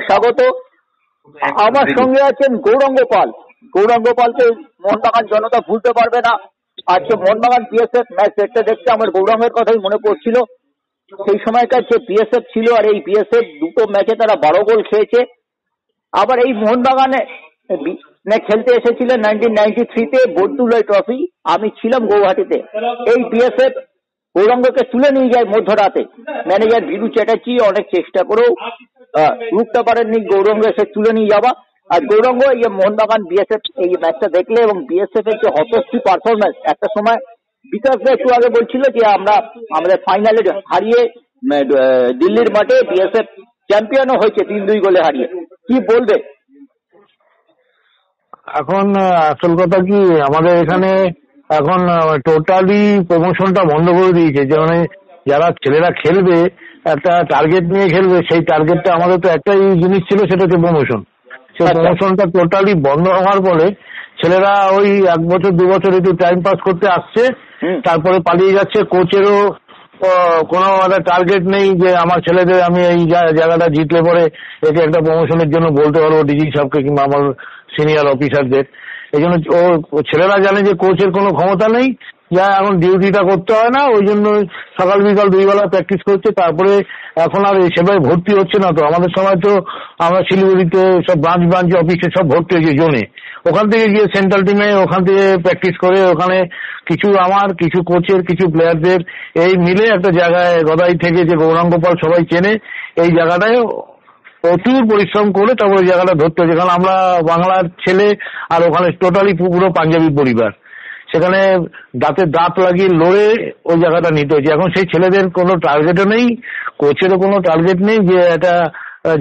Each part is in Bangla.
স্বাগত। আমার সঙ্গে আছেন গৌরাঙ্গ পাল। গৌরাঙ্গ পালকে মোহনবাগান জনতা ভুলতে পারবে না। আজকে মোহনবাগান বিএসএফ ম্যাচ দেখতে দেখতে আমার গৌরাঙ্গের কথাই মনে পড়ছিল। সেই সময়কার যে বিএসএফ ছিল আর এই বিএসএফ দুটো ম্যাচে তারা 12 গোল খেয়েছে। আবার এই মোহনবাগানে খেলতে এসেছিলেন 1993-তে বর্দুলাই ট্রফি। আমি ছিলাম গৌহাটিতে। এই বিএসএফ গৌরাঙ্গকে তুলে নিয়ে যায় মধ্যরাতে। ম্যানেজার ভিরু চ্যাটার্জি অনেক চেষ্টা করেও রুখতে পারেননি গৌরাঙ্গ এসে তুলে নিয়ে যাওয়া। আর গৌরাঙ্গ এই মোহনবাগান বিএসএফ এই ম্যাচটা দেখলে এবং বিএসএফ এর যে হতশ্রী পারফরমেন্স, একটা সময় বিকাশ একটু আগে বলছিল যে আমরা আমাদের ফাইনালে হারিয়ে দিল্লির মাঠে বিএসএফ চ্যাম্পিয়নও হয়েছে 3-2 গোলে হারিয়ে। কি বলবে? এখন আসল কথা কি, আমাদের এখানে এখন টোটালি প্রমোশনটা বন্ধ করে দিয়েছে। যে মানে যারা ছেলেরা খেলবে একটা টার্গেট নিয়ে খেলবে, সেই টার্গেটটা আমাদের তো একটাই জিনিস ছিল, সেটা হচ্ছে প্রমোশন। সেই প্রমোশনটা টোটালি বন্ধ হওয়ার ফলে ছেলেরা ওই 1 বছর 2 বছর একটু টাইম পাস করতে আসছে, তারপরে পালিয়ে যাচ্ছে। কোচেরও কোনো একটা টার্গেট নেই যে আমার ছেলেদের আমি এই জায়গাটা জিতলে পরে একে একটা প্রমোশনের জন্য বলতে পারবো ডিজি সাহেবকে কিংবা আমার সিনিয়র অফিসারদের। এই জন্য ও ছেলেরা জানে যে কোচের কোনো ক্ষমতা নেই, যা এখন ডিউটিটা করতে হয় না, ওই জন্য সকাল বিকাল 2 বেলা প্র্যাকটিস করছে। তারপরে এখন আর সেভাবে ভর্তি হচ্ছে না। তো আমাদের সময় তো আমরা শিলিগুড়িতে সব ব্রাঞ্চ অফিসে সব ভর্তি হয়েছে জোনে, ওখান থেকে গিয়ে সেন্ট্রাল টিমে ওখান থেকে প্র্যাকটিস করে ওখানে কিছু আমার কিছু কোচের কিছু প্লেয়ারদের এই মিলে একটা জায়গায় গদাই থেকে যে গৌরাঙ্গ পাল সবাই চেনে, এই জায়গাটায় প্রচুর পরিশ্রম করে তারপরে ওই জায়গাটা ধরতে হয়েছে। কারণ আমরা বাংলার ছেলে আর ওখানে টোটালি পুরো পাঞ্জাবি পরিবার, সেখানে দাঁতে দাঁত লাগিয়ে লড়ে ওই জায়গাটা নিতে হয়েছে। এখন সেই ছেলেদের কোনো টার্গেটও নেই, কোচেরও কোনো টার্গেট নেই যে একটা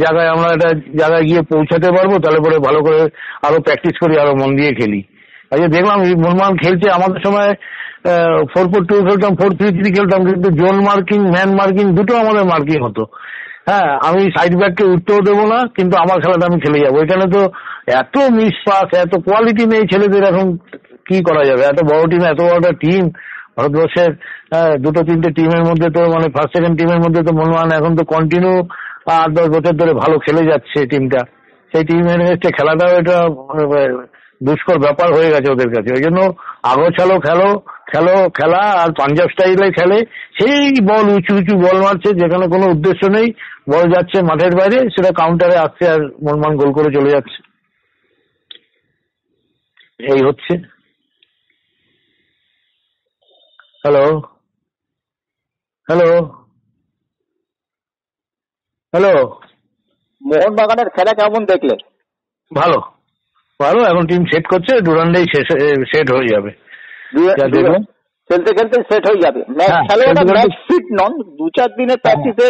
জায়গায় আমরা একটা জায়গায় গিয়ে পৌঁছাতে পারবো, তাহলে পরে ভালো করে আরো প্র্যাকটিস করি, আরো মন দিয়ে খেলি। আজকে দেখলাম মোহনবাগান খেলছে, আমাদের সময় 4-4-2 খেলতাম, 4-3-3 খেলতাম, কিন্তু জোন মার্কিং ম্যান মার্কিং দুটো আমাদের মার্কিং হতো। হ্যাঁ, আমি সাইড ব্যাককে উঠতেও দেবো না, কিন্তু আমার খেলাটা আমি খেলে যাবো। এখানে তো এত মিস পাস, এত কোয়ালিটি নেই ছেলেদের। এখন কি করা যাবে? এত বড় টিম, এত বড় একটা টিম ভারতবর্ষের, 2-3টে টিমের মধ্যে তো মানে ফার্স্ট সেকেন্ড টিমের মধ্যে তো মোহনবাগান এখন তো কন্টিনিউ 8-10 বছর ধরে ভালো খেলে যাচ্ছে টিমটা। সেই টিমের এগেইনস্টে খেলাটাও এটা দুষ্কর ব্যাপার হয়ে গেছে ওদের কাছে। ওই জন্য আগোছালো খেলা আর পাঞ্জাব স্টাইলে খেলে, সেই বল উঁচু বল মারছে যেখানে কোনো উদ্দেশ্য নেই, বল যাচ্ছে মাঠের বাইরে, সেটা কাউন্টারে আসছে আর মোহনবাগান গোল করে চলে যাচ্ছে। এই হচ্ছে। হ্যালো মোহনবাগানের খেলা কেমন দেখলে? ভালো। এখন টিম সেট করছে, ডুরান্ডেই সেট হয়ে যাবে। খেলতে সেট হয়ে যাবে। ম্যাচ ফিট নন, 2-4 দিনের প্র্যাকটিসে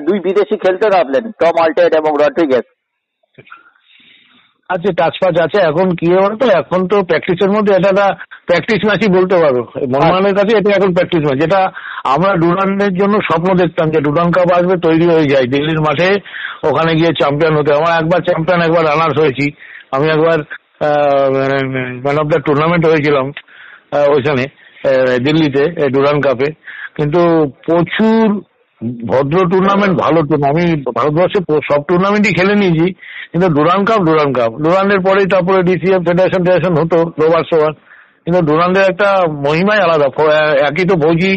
2 বিদেশি খেলতে নামলেন, টম আল্টেড এবং রড্রিগেজ। আচ্ছা, টাচ পাচ আছে। এখন কি বলতো, এখন তো প্র্যাকটিসের মধ্যে এটা প্র্যাকটিস ম্যাচই বলতে পারো। মোহনবাগানের কাছে এটা এখন প্র্যাকটিস ম্যাচ, যেটা আমরা ডুরান্ডের জন্য স্বপ্ন দেখতাম যে ডুরান্ড কাপ আসবে, তৈরি হয়ে যায় দিল্লির মাঠে, ওখানে গিয়ে চ্যাম্পিয়ন হতে। আমার একবার চ্যাম্পিয়ন, একবার রানার্স হয়েছি। আমি একবার ম্যান অফ দ্য টুর্নামেন্ট হয়েছিলাম ওইখানে দিল্লিতে ডুরান্ড কাপে। কিন্তু প্রচুর ভদ্র টুর্নামেন্ট, ভালো টুর্নামেন্ট। আমি ভারতবর্ষে সব টুর্নামেন্টই খেলে নিয়েছি, কিন্তু ডুরান্ড কাপ ডুরান্ডের পরেই তারপরে ডিসিএফ ফেডারেশন হতো রোবার সোবার, কিন্তু ডুরান্ডের একটা মহিমাই আলাদা। একই তো ফৌজি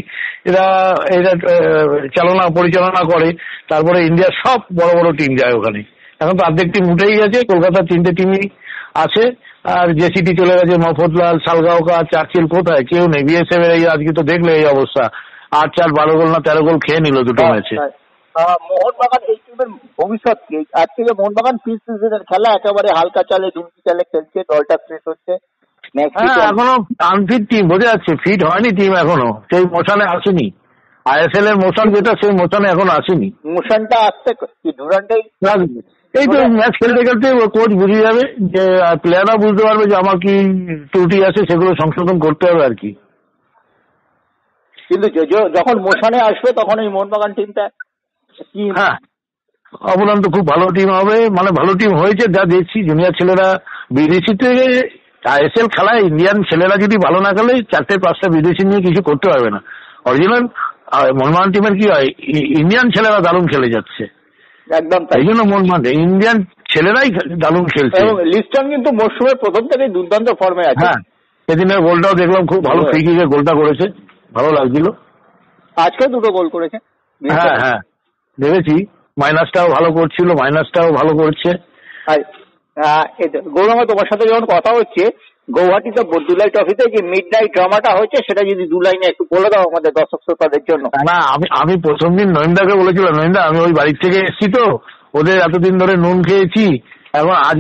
এরা পরিচালনা করে, তারপরে ইন্ডিয়ার সব বড় বড় টিম যায় ওখানে। এখন তো অর্ধেক টিম উঠেই গেছে, কলকাতার 3টে টিমই আছে, আর জেসিটি চলে গেছে, মফতলাল, সালগাঁওকার, চার্চিল কোথায়? কেউ নেই। বিএসএফ এর আজকে তো দেখলে এই অবস্থা, 8-4 12 গোল না 13 গোল খেয়ে নিল দুটো ম্যাচে। মোহনবাগান এই টিমের ভবিষ্যৎ কি? আজ থেকে মোহনবাগান পিচ সিজনের খেলা একেবারে হালকা চালে ঢুমকি চালে খেলছে, দলটা ফ্রেশ হচ্ছে। এখনো আনফিট টিম, বোঝা যাচ্ছে ফিট হয়নি টিম, এখনো সেই মোশনে আসেনি। আইএসএল এর মোশন যেটা, সেই মোশনে এখনো আসেনি। মোশনটা আসছে কি ডুরান্ডেই এই তো ম্যাচ খেলতে কোচ বুঝে যাবে, যে প্লেয়াররা বুঝতে পারবে যে আমার কি ত্রুটি আছে, সেগুলো সংশোধন করতে হবে আর কি। কিন্তু যখন মোশনে আসবে তখন এই মোহনবাগান টিমটা অবদান তো খুব ভালো টিম হবে, মানে ভালো টিম হয়েছে যা দেখছি। জুনিয়র ছেলেরা বিদেশিতে আইএসএল খেলায় ইন্ডিয়ান ছেলেরা যদি ভালো না খেলে, 4-5টা বিদেশি নিয়ে কিছু করতে পারবে না। অরিজিনাল মোহনবাগান টিমের কি হয়, ইন্ডিয়ান ছেলেরা দারুণ খেলে যাচ্ছে। একদম তাই। এই জন্য মন মানে ইন্ডিয়ান ছেলেরাই দারুণ খেলছে। এবং লিস্টন কিন্তু মরশুমের প্রথম থেকেই দুর্দান্ত ফর্মে আছে। হ্যাঁ, সেদিনের গোলটাও দেখলাম, খুব ভালো ফ্রি কিকে গোলটা করেছে, ভালো লাগছিল। আজকেও 2টো গোল করেছে। হ্যাঁ হ্যাঁ, দেখেছি। মাইনাসটাও ভালো করছিল, মাইনাসটাও ভালো করছে। আর গৌরাঙ্গ, তোমার সাথে যখন কথা হচ্ছে, গৌহাটিতে বদুলাই ট্রফিতে যে মিড নাইট ড্রামাটা হয়েছে সেটা যদি 2 লাইনে একটু বলে দাও আমাদের দর্শক শ্রোতাদের জন্য। না, আমি প্রথম দিন নয়নদাকে বলেছিলাম, নয়নদা আমি ওই বাড়ির থেকে এসেছি তো, ওদের এতদিন ধরে নুন খেয়েছি, এখন আজকে